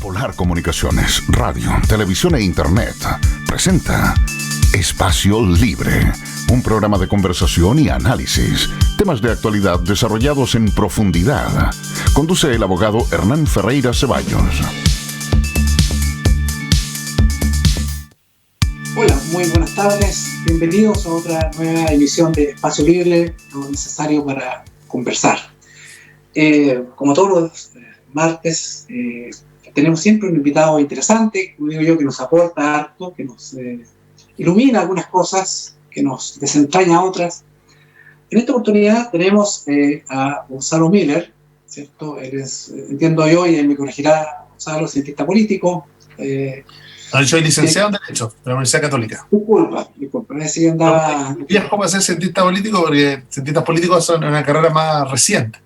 Polar Comunicaciones, radio, televisión e internet presenta Espacio Libre, un programa de conversación y análisis, temas de actualidad desarrollados en profundidad. Conduce el abogado Hernán Ferreira Ceballos. Hola, muy buenas tardes. Bienvenidos a otra nueva emisión de Espacio Libre, lo necesario para conversar. Como todos los martes, tenemos siempre un invitado interesante, como digo yo, que nos aporta harto, que nos ilumina algunas cosas, que nos desentraña otras. En esta oportunidad tenemos a Gonzalo Miller, ¿cierto? Él es, entiendo yo, y él me corregirá, Gonzalo, cientista político. No, soy licenciado en Derecho de la Universidad Católica. Disculpa, es que andaba... No, es como ser cientista político, porque cientistas políticos son una carrera más reciente.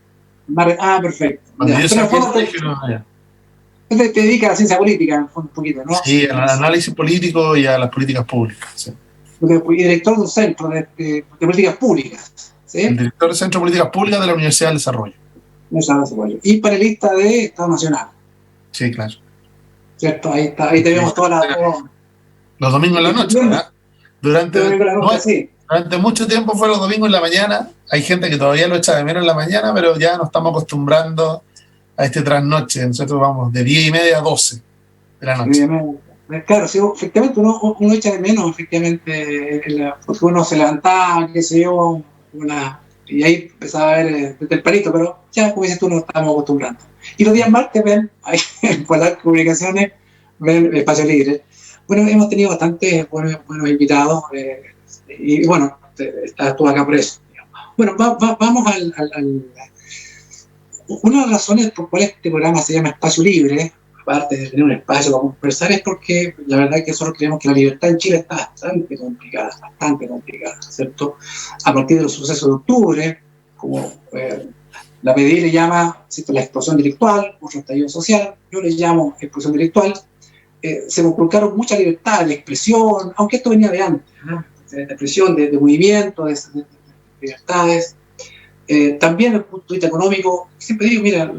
Perfecto. Cuando yo soy te dedicas a la ciencia política, un poquito, ¿no? Sí, al análisis político y a las políticas públicas. Sí. Y director de un centro de políticas públicas, ¿sí? El director del Centro de Políticas Públicas de la Universidad del Desarrollo. Y panelista de Estado Nacional. Sí, claro. ¿Cierto? Ahí te vemos todas las... Los domingos en la noche, ¿verdad? Durante mucho tiempo fue los domingos en la mañana. Hay gente que todavía lo echa de menos en la mañana, pero ya nos estamos acostumbrando a este trasnoche. Nosotros vamos de 10:30 a 12 de la noche. Claro, sí, efectivamente uno echa de menos, efectivamente, porque uno se levantaba, qué sé yo, y ahí empezaba a ver desde el palito, pero ya, como dices tú, nos estamos acostumbrando. Y los días martes ven, ahí en Polar Comunicaciones, ven Espacio Libre. Bueno, hemos tenido bastantes buenos invitados, y bueno, estás tú acá por eso. Bueno, vamos al... Una de las razones por cuales este programa se llama Espacio Libre, aparte de tener un espacio para conversar, es porque la verdad es que nosotros creemos que la libertad en Chile está bastante complicada, ¿cierto? A partir de los sucesos de octubre, como la PDI le llama, ¿cierto?, la explosión delictual, otro estallido social, yo le llamo explosión delictual, se conculcaron mucha libertad de expresión, aunque esto venía de antes, ¿no? De expresión, de movimiento, de libertades. También desde el punto de vista económico, siempre digo, mira,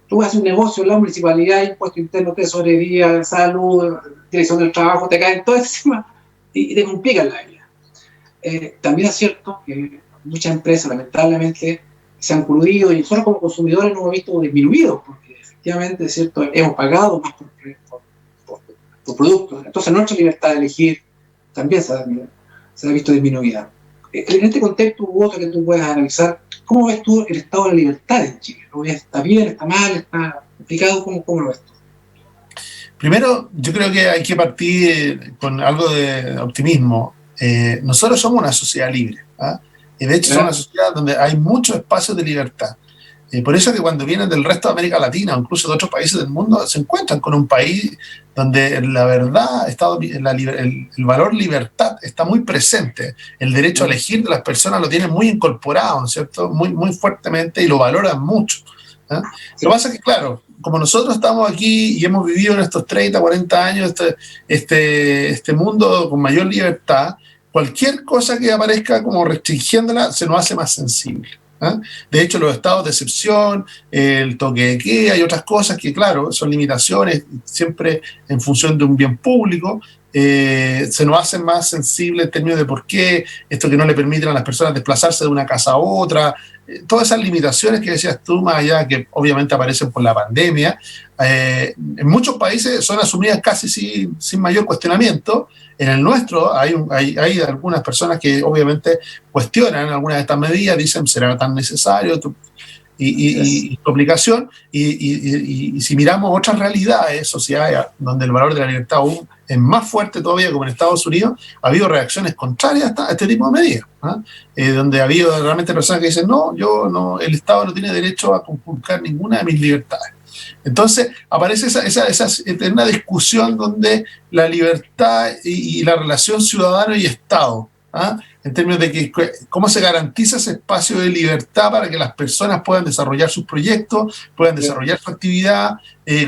tú haces un negocio, la municipalidad, impuesto interno, tesorería, salud, dirección del trabajo, te caen todo encima y te complican la vida. También es cierto que muchas empresas, lamentablemente, se han coludido y nosotros como consumidores nos hemos visto disminuidos, porque efectivamente, es cierto, hemos pagado más por productos. Entonces nuestra libertad de elegir también se ha visto disminuida. En este contexto u otro que tú puedas analizar, ¿cómo ves tú el estado de la libertad en Chile? ¿Está bien, está mal, está complicado? ¿Cómo lo ves tú? Primero, yo creo que hay que partir con algo de optimismo. Nosotros somos una sociedad libre, ¿ah? Y de hecho somos una sociedad donde hay muchos espacios de libertad. Por eso que cuando vienen del resto de América Latina o incluso de otros países del mundo, se encuentran con un país donde la verdad, el valor libertad está muy presente. El derecho a elegir de las personas lo tienen muy incorporado, ¿no es cierto? Muy, muy fuertemente, y lo valoran mucho, ¿eh? Lo que pasa es que, claro, como nosotros estamos aquí y hemos vivido en estos 30, 40 años este mundo con mayor libertad, cualquier cosa que aparezca como restringiéndola se nos hace más sensible. De hecho, los estados de excepción, el toque de queda y otras cosas que, claro, son limitaciones siempre en función de un bien público, se nos hacen más sensibles en términos de por qué esto que no le permiten a las personas desplazarse de una casa a otra, todas esas limitaciones que decías tú, más allá que obviamente aparecen por la pandemia, en muchos países son asumidas casi sin mayor cuestionamiento. En el nuestro hay algunas personas que obviamente cuestionan algunas de estas medidas, dicen será tan necesario y complicación, y si miramos otras realidades, sociedades donde el valor de la libertad aún es más fuerte todavía, como en Estados Unidos, ha habido reacciones contrarias a este tipo de medidas, donde ha habido realmente personas que dicen no, el Estado no tiene derecho a conculcar ninguna de mis libertades. Entonces aparece esa eterna discusión donde la libertad y la relación ciudadano y Estado, en términos de que cómo se garantiza ese espacio de libertad para que las personas puedan desarrollar sus proyectos, puedan desarrollar su actividad,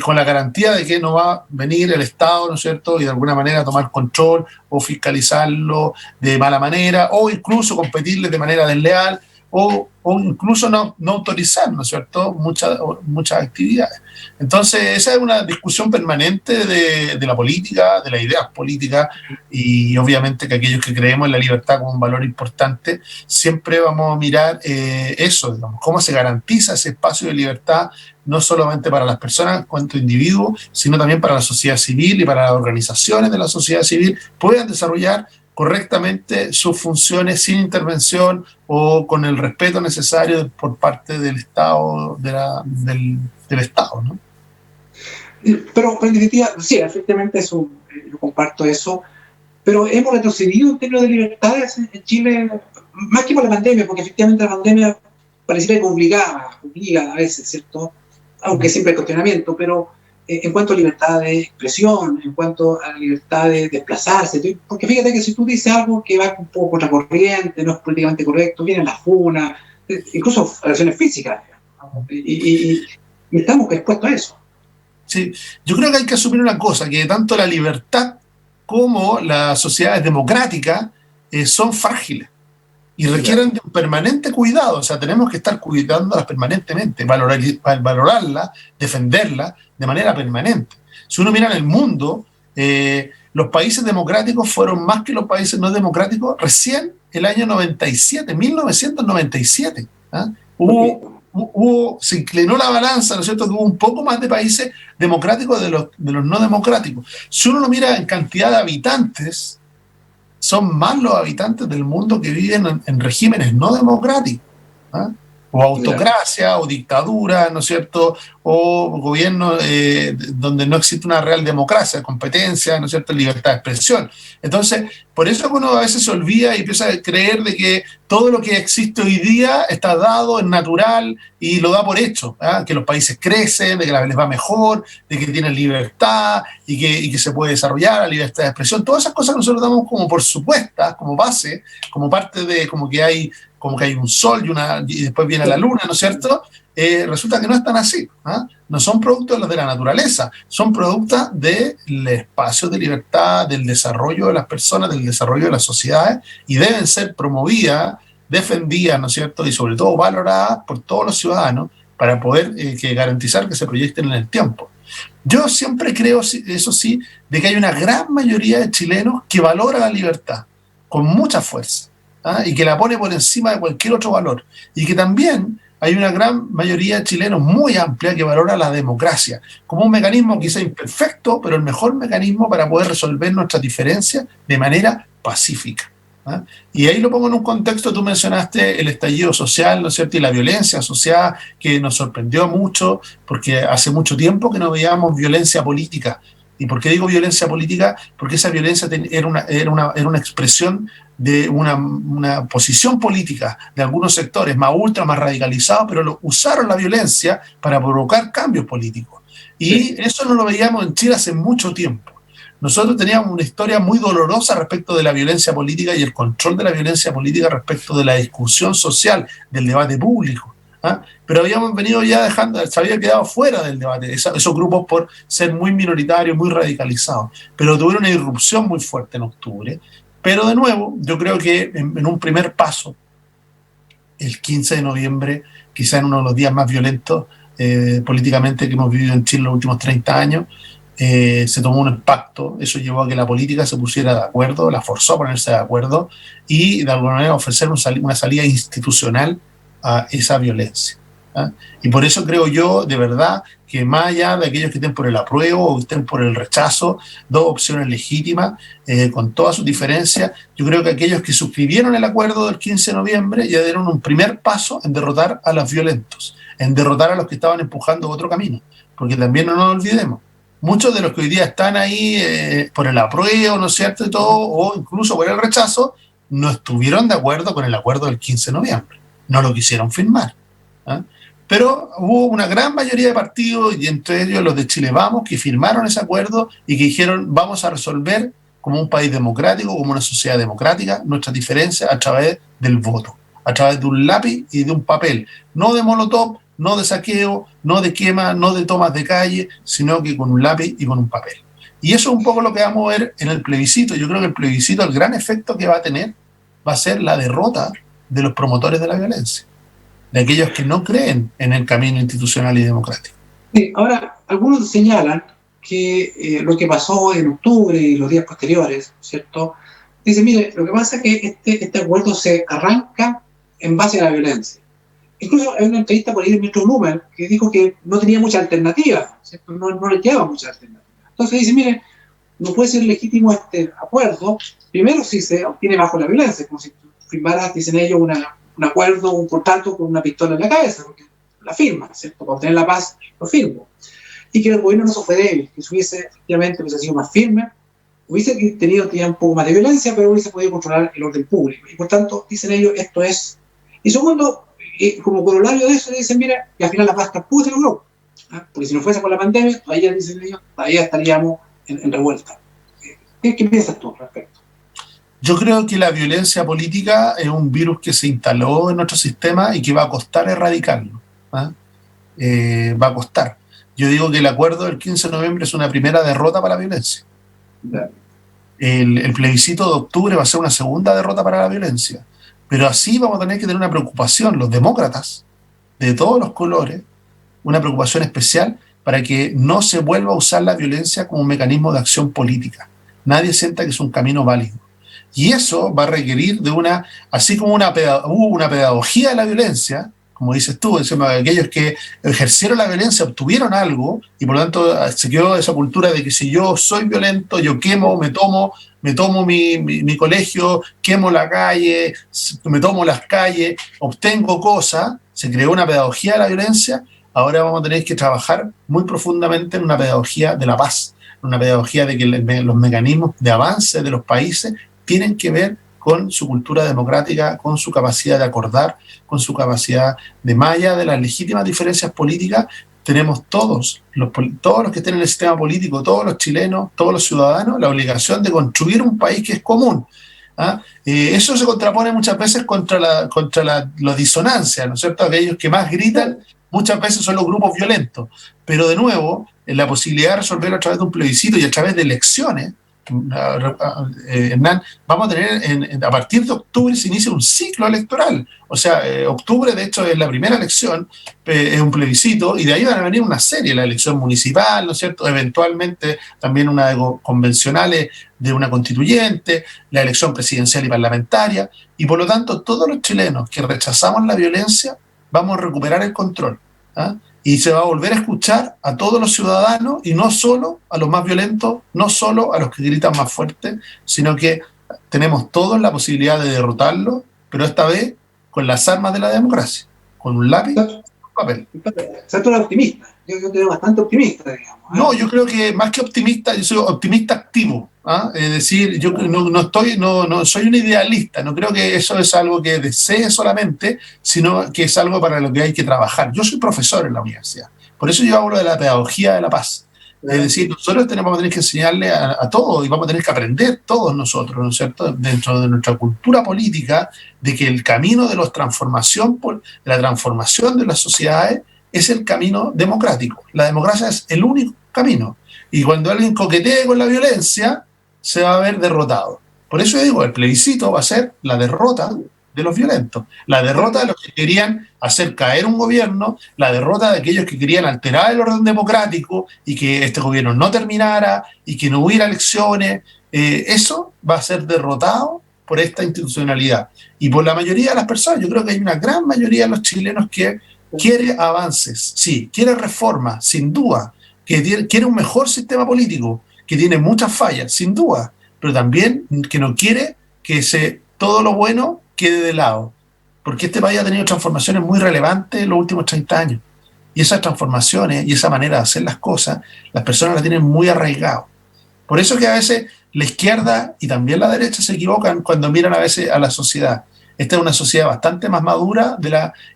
con la garantía de que no va a venir el Estado, ¿no es cierto?, y de alguna manera tomar control o fiscalizarlo de mala manera o incluso competirles de manera desleal o incluso no autorizar, ¿no es cierto?, muchas actividades. Entonces, esa es una discusión permanente de la política, de las ideas políticas, y obviamente que aquellos que creemos en la libertad como un valor importante, siempre vamos a mirar eso, digamos, cómo se garantiza ese espacio de libertad, no solamente para las personas cuanto individuos, sino también para la sociedad civil y para las organizaciones de la sociedad civil puedan desarrollar correctamente sus funciones sin intervención o con el respeto necesario por parte del Estado, del Estado, ¿no? Pero en definitiva, sí, efectivamente yo comparto eso, pero hemos retrocedido en términos de libertades en Chile, más que por la pandemia, porque efectivamente la pandemia pareciera que obliga a veces, ¿cierto? Aunque siempre hay cuestionamiento, pero en cuanto a libertad de expresión, en cuanto a libertad de desplazarse, porque fíjate que si tú dices algo que va un poco contracorriente, no es políticamente correcto, vienen las funas, incluso agresiones físicas, y estamos expuestos a eso. Sí, yo creo que hay que asumir una cosa, que tanto la libertad como las sociedades democráticas son frágiles y requieren de un permanente cuidado. O sea, tenemos que estar cuidándolas permanentemente, valorarlas, defenderlas de manera permanente. Si uno mira en el mundo, los países democráticos fueron más que los países no democráticos recién el año 97, 1997. ¿Ah? Se inclinó la balanza, ¿no es cierto?, que hubo un poco más de países democráticos de los no democráticos. Si uno lo mira en cantidad de habitantes, son más los habitantes del mundo que viven en regímenes no democráticos, ¿eh? O autocracia, o dictadura, ¿no es cierto?, o gobierno donde no existe una real democracia, competencia, ¿no es cierto?, libertad de expresión. Entonces, por eso uno a veces se olvida y empieza a creer de que todo lo que existe hoy día está dado, es natural, y lo da por hecho, ¿eh? Que los países crecen, de que les va mejor, de que tienen libertad, y que se puede desarrollar la libertad de expresión. Todas esas cosas nosotros damos como por supuestas, como base, como parte de como que hay un sol y después viene la luna, ¿no es cierto? Resulta que no es tan así, ¿eh? No son productos de la naturaleza, son productos del espacio de libertad, del desarrollo de las personas, del desarrollo de las sociedades, y deben ser promovidas, defendidas, ¿no es cierto?, y sobre todo valoradas por todos los ciudadanos para poder garantizar que se proyecten en el tiempo. Yo siempre creo, eso sí, de que hay una gran mayoría de chilenos que valora la libertad con mucha fuerza, ¿ah? Y que la pone por encima de cualquier otro valor, y que también hay una gran mayoría de chilenos muy amplia que valora la democracia como un mecanismo quizá imperfecto, pero el mejor mecanismo para poder resolver nuestras diferencias de manera pacífica, ¿ah? Y ahí lo pongo en un contexto. Tú mencionaste el estallido social, ¿no es cierto?, y la violencia asociada, que nos sorprendió mucho, porque hace mucho tiempo que no veíamos violencia política. ¿Y por qué digo violencia política? Porque esa violencia era una expresión de una posición política de algunos sectores más ultra, más radicalizados, pero usaron la violencia para provocar cambios políticos. Y eso no lo veíamos en Chile hace mucho tiempo. Nosotros teníamos una historia muy dolorosa respecto de la violencia política y el control de la violencia política respecto de la discusión social, del debate público, ¿ah? Pero habíamos venido ya se había quedado fuera del debate, esos grupos por ser muy minoritarios, muy radicalizados, pero tuvieron una irrupción muy fuerte en octubre. Pero de nuevo, yo creo que en un primer paso, el 15 de noviembre, quizá en uno de los días más violentos políticamente que hemos vivido en Chile en los últimos 30 años, se tomó un pacto. Eso llevó a que la política se pusiera de acuerdo, la forzó a ponerse de acuerdo y de alguna manera ofrecer una salida institucional a esa violencia, ¿eh? Y por eso creo yo, de verdad, que más allá de aquellos que estén por el apruebo o estén por el rechazo, dos opciones legítimas, con todas sus diferencias, yo creo que aquellos que suscribieron el acuerdo del 15 de noviembre ya dieron un primer paso en derrotar a los violentos, en derrotar a los que estaban empujando otro camino, porque también no nos olvidemos, muchos de los que hoy día están ahí por el apruebo, ¿no es cierto?, y todo, o incluso por el rechazo, no estuvieron de acuerdo con el acuerdo del 15 de noviembre, no lo quisieron firmar, ¿eh? Pero hubo una gran mayoría de partidos, y entre ellos los de Chile Vamos, que firmaron ese acuerdo y que dijeron: vamos a resolver como un país democrático, como una sociedad democrática, nuestras diferencias a través del voto, a través de un lápiz y de un papel, no de molotov, no de saqueo, no de quema, no de tomas de calle, sino que con un lápiz y con un papel. Y eso es un poco lo que vamos a ver en el plebiscito. Yo creo que el plebiscito, el gran efecto que va a tener, va a ser la derrota de los promotores de la violencia, de aquellos que no creen en el camino institucional y democrático. Sí, ahora, algunos señalan que lo que pasó en octubre y los días posteriores, ¿cierto? Dice, mire, lo que pasa es que este acuerdo se arranca en base a la violencia. Incluso hay una entrevista por ahí del ministro Blumen que dijo que no tenía mucha alternativa, ¿cierto? No le quedaba mucha alternativa. Entonces dice, mire, no puede ser legítimo este acuerdo, primero si se obtiene bajo la violencia, como si firmaras, dicen ellos, un acuerdo, un contrato con una pistola en la cabeza, porque la firma, ¿cierto? Para obtener la paz, lo firmo. Y que el gobierno no se fue débil, que efectivamente hubiese sido más firme, hubiese tenido un poco más de violencia, pero hubiese podido controlar el orden público. Y por tanto, dicen ellos, esto es... Y segundo, como corolario de eso, dicen, mira, y al final la paz tampoco se logró. Porque si no fuese por la pandemia, todavía, dicen ellos, todavía estaríamos en revuelta. ¿Qué piensas tú al respecto? Yo creo que la violencia política es un virus que se instaló en nuestro sistema y que va a costar erradicarlo. Va a costar. Yo digo que el acuerdo del 15 de noviembre es una primera derrota para la violencia. El plebiscito de octubre va a ser una segunda derrota para la violencia. Pero así vamos a tener que tener una preocupación, los demócratas, de todos los colores, una preocupación especial para que no se vuelva a usar la violencia como un mecanismo de acción política. Nadie sienta que es un camino válido. Y eso va a requerir de así como hubo una pedagogía de la violencia, como dices tú, aquellos que ejercieron la violencia obtuvieron algo y por lo tanto se quedó esa cultura de que si yo soy violento, yo quemo, me tomo mi colegio, quemo la calle, me tomo las calles, obtengo cosas, se creó una pedagogía de la violencia. Ahora vamos a tener que trabajar muy profundamente en una pedagogía de la paz, una pedagogía de que los mecanismos de avance de los países tienen que ver con su cultura democrática, con su capacidad de acordar, con su capacidad de, más allá de las legítimas diferencias políticas, tenemos todos los que estén en el sistema político, todos los chilenos, todos los ciudadanos, la obligación de construir un país que es común. Eso se contrapone muchas veces contra la disonancia, ¿no es cierto? Aquellos que más gritan muchas veces son los grupos violentos, pero de nuevo, la posibilidad de resolverlo a través de un plebiscito y a través de elecciones, Hernán, vamos a tener a partir de octubre se inicia un ciclo electoral. O sea, octubre de hecho es la primera elección, es un plebiscito y de ahí van a venir una serie, la elección municipal, ¿no es cierto? Eventualmente también una de convencionales de una constituyente, la elección presidencial y parlamentaria, y por lo tanto todos los chilenos que rechazamos la violencia vamos a recuperar el control. Y se va a volver a escuchar a todos los ciudadanos y no solo a los más violentos, no solo a los que gritan más fuerte, sino que tenemos todos la posibilidad de derrotarlo, pero esta vez con las armas de la democracia, con un lápiz y un papel. O sea, tú eres optimista. Yo te veo bastante optimista, digamos. No, yo creo que más que optimista, yo soy optimista activo. Es decir, yo no soy un idealista, no creo que eso es algo que desee solamente, sino que es algo para lo que hay que trabajar. Yo soy profesor en la universidad, por eso yo hablo de la pedagogía de la paz. Es decir, nosotros vamos a tener que enseñarle a todos y vamos a tener que aprender todos nosotros, ¿no es cierto?, dentro de nuestra cultura política, de que el camino de la transformación de las sociedades es el camino democrático. La democracia es el único camino. Y cuando alguien coquetee con la violencia, se va a ver derrotado. Por eso yo digo, el plebiscito va a ser la derrota de los violentos, la derrota de los que querían hacer caer un gobierno, la derrota de aquellos que querían alterar el orden democrático y que este gobierno no terminara y que no hubiera elecciones. Eso va a ser derrotado por esta institucionalidad. Y por la mayoría de las personas, yo creo que hay una gran mayoría de los chilenos que quiere avances, sí, quiere reformas, sin duda, que quiere un mejor sistema político, que tiene muchas fallas, sin duda, pero también que no quiere que todo lo bueno quede de lado, porque este país ha tenido transformaciones muy relevantes en los últimos 30 años, y esas transformaciones y esa manera de hacer las cosas, las personas las tienen muy arraigado. Por eso que a veces la izquierda y también la derecha se equivocan cuando miran a veces a la sociedad. Esta es una sociedad bastante más madura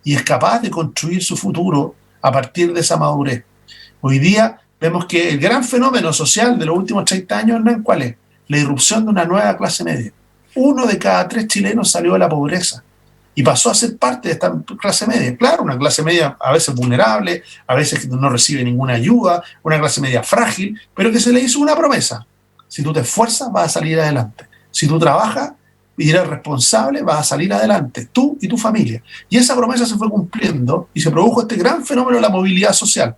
y es capaz de construir su futuro a partir de esa madurez. Hoy día vemos que el gran fenómeno social de los últimos 30 años, ¿no? ¿Cuál es? La irrupción de una nueva clase media. 1 de cada 3 chilenos salió de la pobreza y pasó a ser parte de esta clase media. Claro, una clase media a veces vulnerable, a veces no recibe ninguna ayuda, una clase media frágil, pero que se le hizo una promesa. Si tú te esfuerzas, vas a salir adelante. Si tú trabajas, y eres responsable, vas a salir adelante, tú y tu familia. Y esa promesa se fue cumpliendo y se produjo este gran fenómeno de la movilidad social.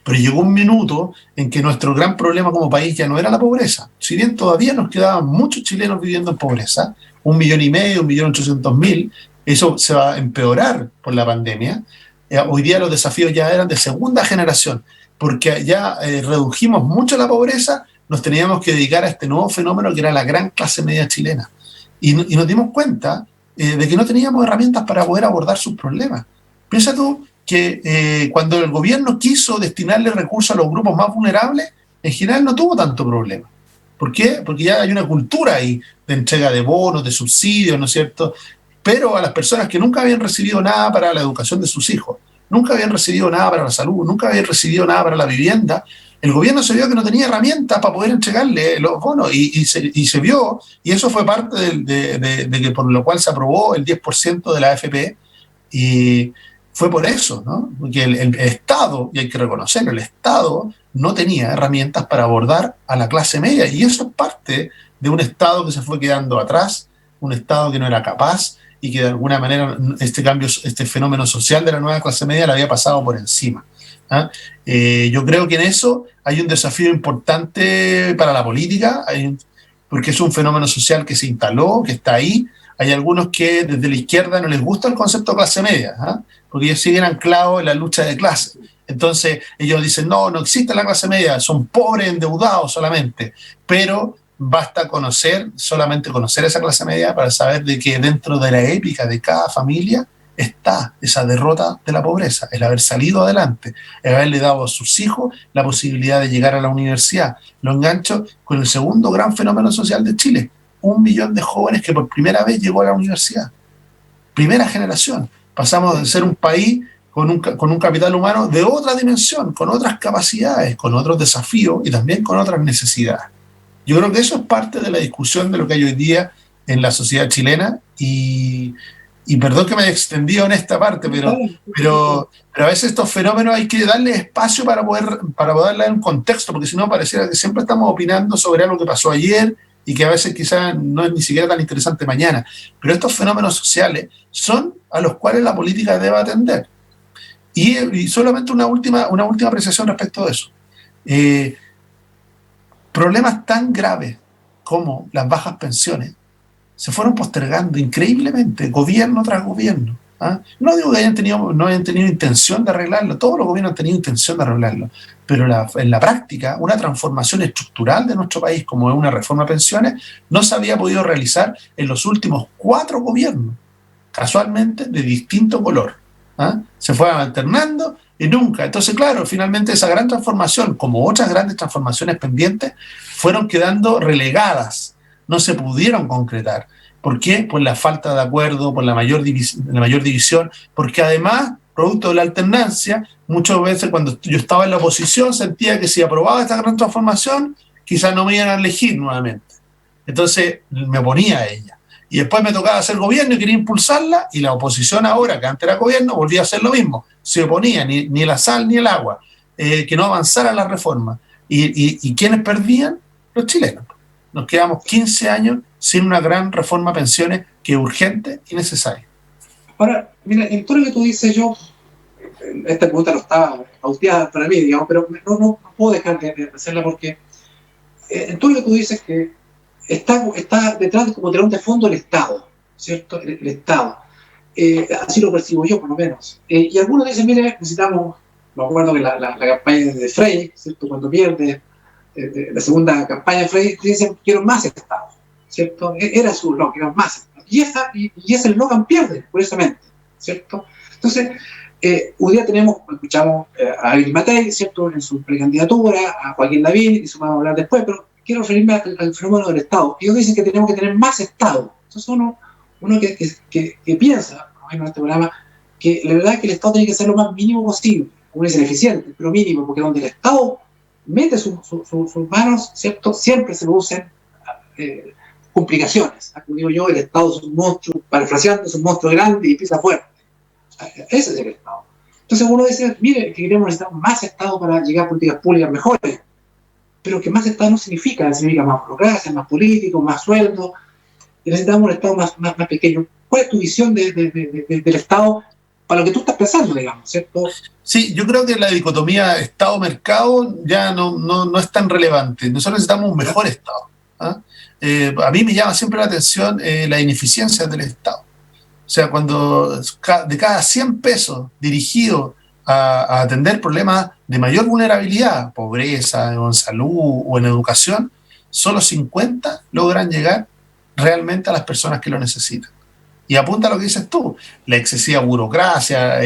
Pero llegó un minuto en que nuestro gran problema como país ya no era la pobreza. Si bien todavía nos quedaban muchos chilenos viviendo en pobreza, 1,5 millones, 1.800.000, eso se va a empeorar por la pandemia. Hoy día los desafíos ya eran de segunda generación, porque ya redujimos mucho la pobreza, nos teníamos que dedicar a este nuevo fenómeno que era la gran clase media chilena. Y nos dimos cuenta de que no teníamos herramientas para poder abordar sus problemas. Piensa tú que cuando el gobierno quiso destinarle recursos a los grupos más vulnerables, en general no tuvo tanto problema. ¿Por qué? Porque ya hay una cultura ahí de entrega de bonos, de subsidios, ¿no es cierto? Pero a las personas que nunca habían recibido nada para la educación de sus hijos, nunca habían recibido nada para la salud, nunca habían recibido nada para la vivienda, el gobierno se vio que no tenía herramientas para poder entregarle los bonos y se vio, y eso fue parte de que por lo cual se aprobó el 10% de la AFP, y fue por eso, ¿no? Porque el Estado, y hay que reconocerlo, el Estado no tenía herramientas para abordar a la clase media, y eso es parte de un Estado que se fue quedando atrás, un Estado que no era capaz y que de alguna manera este fenómeno social de la nueva clase media le había pasado por encima. Yo creo que en eso hay un desafío importante para la política, porque es un fenómeno social que se instaló, que está ahí. Hay algunos que desde la izquierda no les gusta el concepto de clase media, porque ellos siguen anclados en la lucha de clase. Entonces ellos dicen, no existe la clase media, son pobres, endeudados solamente, pero basta solamente conocer esa clase media para saber de que dentro de la épica de cada familia está esa derrota de la pobreza, el haber salido adelante, el haberle dado a sus hijos la posibilidad de llegar a la universidad. Lo engancho con el segundo gran fenómeno social de Chile, 1 millón de jóvenes que por primera vez llegó a la universidad. Primera generación. Pasamos de ser un país con un capital humano de otra dimensión, con otras capacidades, con otros desafíos y también con otras necesidades. Yo creo que eso es parte de la discusión de lo que hay hoy día en la sociedad chilena y perdón que me haya extendido en esta parte, pero a veces estos fenómenos hay que darle espacio para poder darle un contexto, porque si no pareciera que siempre estamos opinando sobre algo que pasó ayer y que a veces quizás no es ni siquiera tan interesante mañana. Pero estos fenómenos sociales son a los cuales la política debe atender. Y solamente una última apreciación respecto de eso. Problemas tan graves como las bajas pensiones se fueron postergando increíblemente, gobierno tras gobierno. No digo que no hayan tenido intención de arreglarlo, todos los gobiernos han tenido intención de arreglarlo, pero en la práctica, una transformación estructural de nuestro país, como es una reforma de pensiones, no se había podido realizar en los últimos 4 gobiernos, casualmente de distinto color. Se fue alternando y nunca. Entonces, claro, finalmente esa gran transformación, como otras grandes transformaciones pendientes, fueron quedando relegadas, no se pudieron concretar. ¿Por qué? Por la falta de acuerdo, por la mayor división, porque además, producto de la alternancia, muchas veces cuando yo estaba en la oposición sentía que si aprobaba esta gran transformación, quizás no me iban a elegir nuevamente. Entonces me oponía a ella. Y después me tocaba hacer gobierno y quería impulsarla, y la oposición ahora, que antes era gobierno, volvía a hacer lo mismo. Se oponía, ni la sal ni el agua, que no avanzara la reforma. ¿Y quiénes perdían? Los chilenos. Nos quedamos 15 años sin una gran reforma de pensiones que es urgente y necesaria. Ahora, mira, en todo lo que tú dices, esta pregunta no estaba pauteada para mí, digamos, pero no puedo dejar de hacerla porque en todo lo que tú dices que está detrás como telón de fondo el Estado, ¿cierto? El Estado. Así lo percibo yo, por lo menos. Y algunos dicen, mire, necesitamos, me acuerdo que la campaña de Frey, ¿cierto? Cuando pierde la segunda campaña de Frey, dicen, quiero más Estado, ¿cierto? Era su no, quiero más Estado. Y ese eslogan pierde, curiosamente, ¿cierto? Entonces, hoy día escuchamos a Ariel Matei, ¿cierto? En su precandidatura, a Joaquín Lavín, y eso vamos a hablar después, pero quiero referirme al fenómeno del Estado. Ellos dicen que tenemos que tener más Estado. Entonces uno que piensa, en este programa, que la verdad es que el Estado tiene que ser lo más mínimo posible, como dicen, eficiente, pero mínimo, porque donde el Estado mete sus manos, ¿cierto? Siempre se producen complicaciones. Como digo yo, el Estado es un monstruo, parafraseando, es un monstruo grande y pisa fuerte. Ese es el Estado. Entonces uno dice, mire, que queremos necesitar más Estado para llegar a políticas públicas mejores, pero que más Estado no significa más burocracia, más político, más sueldo. y necesitamos un Estado más pequeño. ¿Cuál es tu visión del Estado para lo que tú estás pensando, digamos, ¿cierto? Sí, yo creo que la dicotomía Estado-mercado ya no es tan relevante. Nosotros necesitamos un mejor Estado. A mí me llama siempre la atención la ineficiencia del Estado. O sea, cuando de cada 100 pesos dirigidos a atender problemas de mayor vulnerabilidad, pobreza, o en salud o en educación, solo 50 logran llegar realmente a las personas que lo necesitan. Y apunta a lo que dices tú, la excesiva burocracia,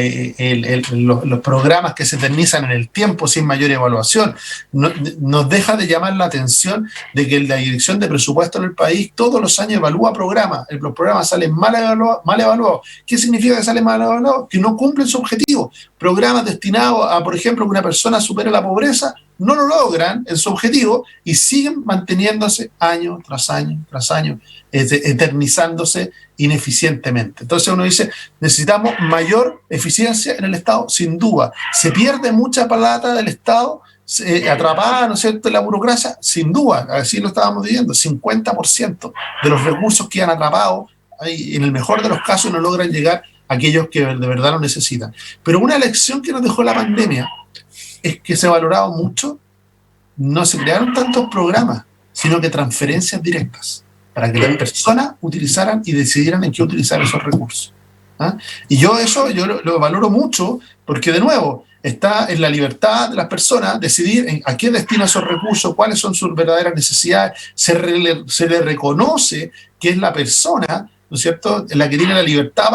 los programas que se eternizan en el tiempo sin mayor evaluación. Nos deja de llamar la atención de que la Dirección de Presupuesto en el país todos los años evalúa programas. Los programas salen mal evaluados. ¿Qué significa que salen mal evaluados? Que no cumplen su objetivo. Programas destinados a, por ejemplo, que una persona supere la pobreza, no lo logran en su objetivo y siguen manteniéndose año tras año tras año, eternizándose ineficientemente. Entonces uno dice, necesitamos mayor eficiencia en el Estado, sin duda. Se pierde mucha plata del Estado atrapada, ¿no es cierto?, en la burocracia, sin duda, así lo estábamos diciendo, 50% de los recursos quedan atrapados, en el mejor de los casos no logran llegar a aquellos que de verdad lo necesitan. Pero una lección que nos dejó la pandemia es que se valoraba mucho, no se crearon tantos programas, sino que transferencias directas, para que las personas utilizaran y decidieran en qué utilizar esos recursos. Y yo lo valoro mucho, porque de nuevo, está en la libertad de las personas decidir a qué destina esos recursos, cuáles son sus verdaderas necesidades, se le reconoce que es la persona, ¿no es cierto?, la que tiene la libertad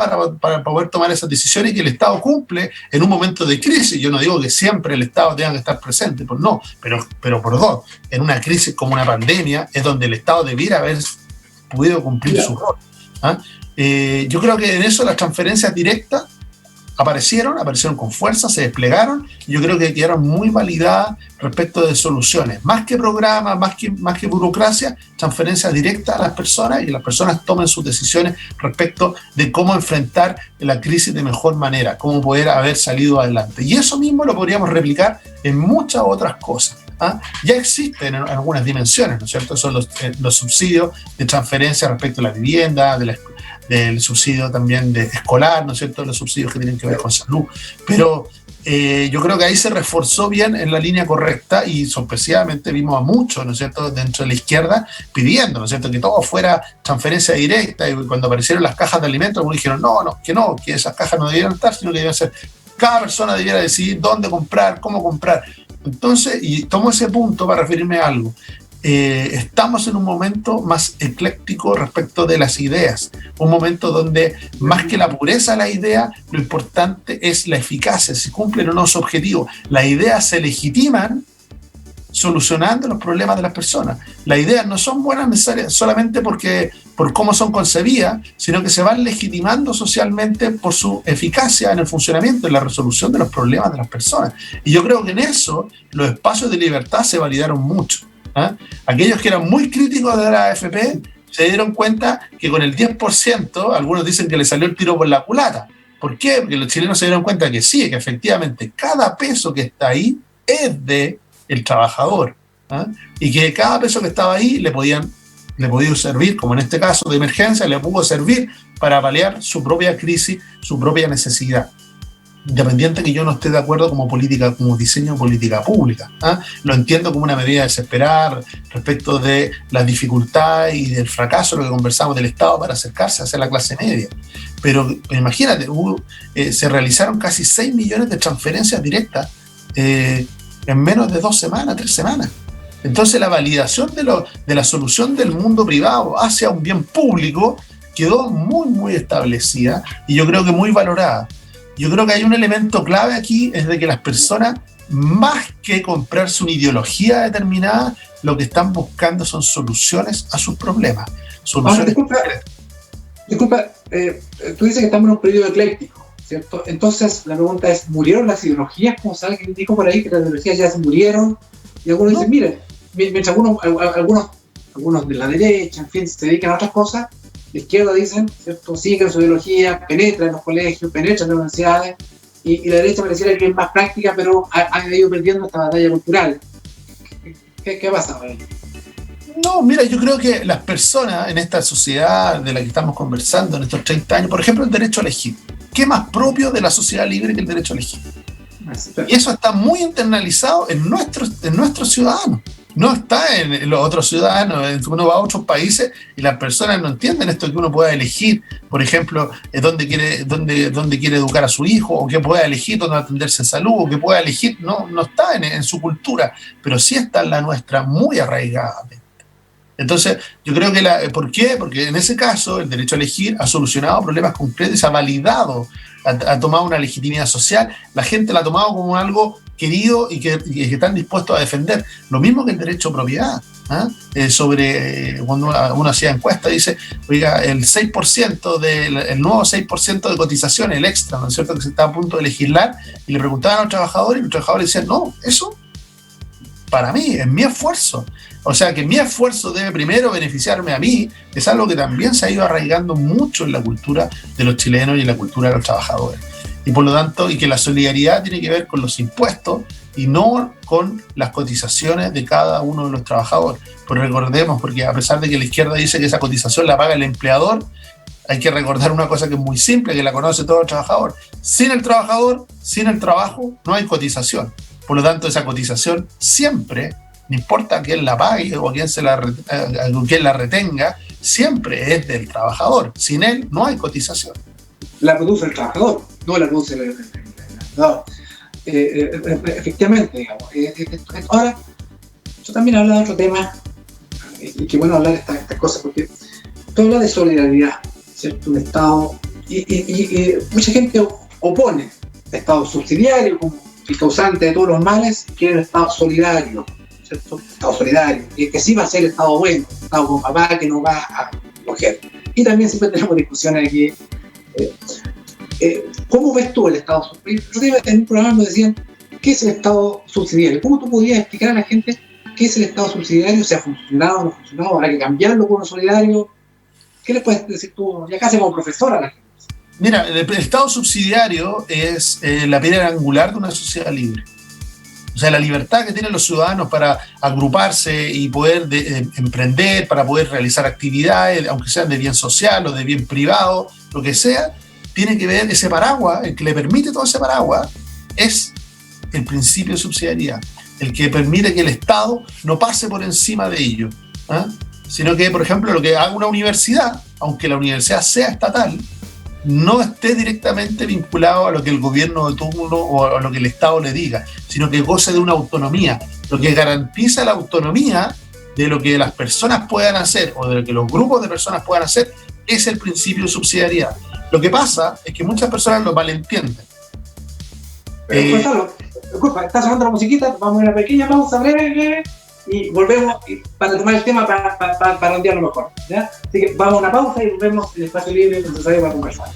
para poder tomar esas decisiones y que el Estado cumple en un momento de crisis. Yo no digo que siempre el Estado tenga que estar presente, pues no, pero por dos, en una crisis como una pandemia es donde el Estado debiera haber podido cumplir su rol. Yo creo que en eso las transferencias directas aparecieron con fuerza, se desplegaron, y yo creo que quedaron muy validadas respecto de soluciones. Más que programas, más que burocracia, transferencias directas a las personas y que las personas tomen sus decisiones respecto de cómo enfrentar la crisis de mejor manera, cómo poder haber salido adelante. Y eso mismo lo podríamos replicar en muchas otras cosas. Ya existen en algunas dimensiones, ¿no es cierto? Son los subsidios de transferencia respecto a la vivienda, del subsidio también escolar, ¿no es cierto?, los subsidios que tienen que ver con salud. Pero yo creo que ahí se reforzó bien en la línea correcta y sorpresivamente vimos a muchos, ¿no es cierto?, dentro de la izquierda pidiendo, ¿no es cierto?, que todo fuera transferencia directa, y cuando aparecieron las cajas de alimentos, algunos dijeron que esas cajas no debieran estar, sino que debían ser, cada persona debiera decidir dónde comprar, cómo comprar. Entonces, y tomo ese punto para referirme a algo. Estamos en un momento más ecléctico respecto de las ideas, un momento donde más que la pureza de la idea, lo importante es la eficacia, si cumplen o no su objetivo. Las ideas se legitiman solucionando los problemas de las personas. Las ideas no son buenas necesariamente solamente por cómo son concebidas, sino que se van legitimando socialmente por su eficacia en el funcionamiento, en la resolución de los problemas de las personas. Y yo creo que en eso los espacios de libertad se validaron mucho. Aquellos que eran muy críticos de la AFP se dieron cuenta que con el 10%, algunos dicen que le salió el tiro por la culata. ¿Por qué? Porque los chilenos se dieron cuenta que sí, que efectivamente cada peso que está ahí es de el trabajador, y que cada peso que estaba ahí le podía servir, como en este caso de emergencia, le pudo servir para paliar su propia crisis, su propia necesidad. Independiente que yo no esté de acuerdo como diseño de política pública. Lo entiendo como una medida desesperada respecto de las dificultades y del fracaso, lo que conversamos del Estado para acercarse hacia la clase media. Pero imagínate, se realizaron casi 6 millones de transferencias directas en menos de 2 semanas, 3 semanas. Entonces la validación de la solución del mundo privado hacia un bien público quedó muy, muy establecida y yo creo que muy valorada. Yo creo que hay un elemento clave aquí, es de que las personas, más que comprarse una ideología determinada, lo que están buscando son soluciones a sus problemas. Disculpa, tú dices que estamos en un periodo ecléctico, ¿cierto? Entonces la pregunta es, ¿murieron las ideologías? Como sabe que dijo por ahí que las ideologías ya se murieron, y algunos dicen, miren, mientras algunos de la derecha, en fin, se dedican a otras cosas, la izquierda dicen, ¿cierto?, siguen su ideología, penetran en los colegios, penetran en las universidades, y la derecha pareciera que es más práctica, pero ha ido perdiendo esta batalla cultural. ¿Qué ha pasado ahí? No, mira, yo creo que las personas en esta sociedad de la que estamos conversando en estos 30 años, por ejemplo, el derecho a elegir. ¿Qué más propio de la sociedad libre que el derecho a elegir? Y eso está muy internalizado en nuestros ciudadanos. No está en los otros ciudadanos. Uno va a otros países y las personas no entienden esto, que uno pueda elegir, por ejemplo, dónde quiere educar a su hijo, o que pueda elegir dónde atenderse en salud, o que pueda elegir. No está en su cultura, pero sí está en la nuestra, muy arraigadamente. Entonces, yo creo que ¿por qué? Porque en ese caso el derecho a elegir ha solucionado problemas concretos y se ha validado, ha tomado una legitimidad social, la gente la ha tomado como algo querido y que están dispuestos a defender. Lo mismo que el derecho a propiedad. Cuando uno hacía encuesta, dice, oiga, el nuevo 6% de cotización, el extra, ¿no es cierto?, que se está a punto de legislar, y le preguntaban a los trabajadores, y los trabajadores decían, no, eso para mí, es mi esfuerzo. O sea, que mi esfuerzo debe primero beneficiarme a mí, es algo que también se ha ido arraigando mucho en la cultura de los chilenos y en la cultura de los trabajadores. Y por lo tanto, y que la solidaridad tiene que ver con los impuestos y no con las cotizaciones de cada uno de los trabajadores. Pero recordemos, porque a pesar de que la izquierda dice que esa cotización la paga el empleador, hay que recordar una cosa que es muy simple, que la conoce todo el trabajador. Sin el trabajador, sin el trabajo, no hay cotización. Por lo tanto, esa cotización siempre, no importa quién la pague o quién la retenga, siempre es del trabajador. Sin él no hay cotización. La produce el trabajador, no la produce el empleador. Efectivamente, digamos. Ahora, yo también hablaba de otro tema, y qué bueno hablar de estas cosas, porque tú hablas de solidaridad, ¿cierto? Un Estado, y mucha gente opone el Estado subsidiario como el causante de todos los males, quiere el Estado solidario, ¿cierto? Estado solidario, que sí va a ser el Estado bueno, el Estado con papá que no va a coger. Y también siempre tenemos discusiones aquí. ¿Cómo ves tú el Estado subsidiario? En un programa me decían, ¿qué es el Estado subsidiario? ¿Cómo tú podías explicar a la gente qué es el Estado subsidiario? ¿Se ha funcionado o no ha funcionado? ¿Habrá que cambiarlo por uno solidario? ¿Qué le puedes decir tú, ya casi como profesor a la gente? Mira, el Estado subsidiario es la piedra angular de una sociedad libre. O sea, la libertad que tienen los ciudadanos para agruparse y poder emprender, para poder realizar actividades, aunque sean de bien social o de bien privado, lo que sea, tiene que ver ese paraguas, el que le permite todo ese paraguas, es el principio de subsidiariedad, el que permite que el Estado no pase por encima de ello, sino que, por ejemplo, lo que haga una universidad, aunque la universidad sea estatal, no esté directamente vinculado a lo que el gobierno de turno o a lo que el Estado le diga, sino que goce de una autonomía. Lo que garantiza la autonomía de lo que las personas puedan hacer o de lo que los grupos de personas puedan hacer es el principio de subsidiariedad. Lo que pasa es que muchas personas lo malentienden. Gonzalo, disculpa, está sonando la musiquita, vamos a una pequeña pausa breve y volvemos para tomar el tema para ondearlo mejor, ¿ya? Así que vamos a una pausa y volvemos en el espacio libre necesario para conversar.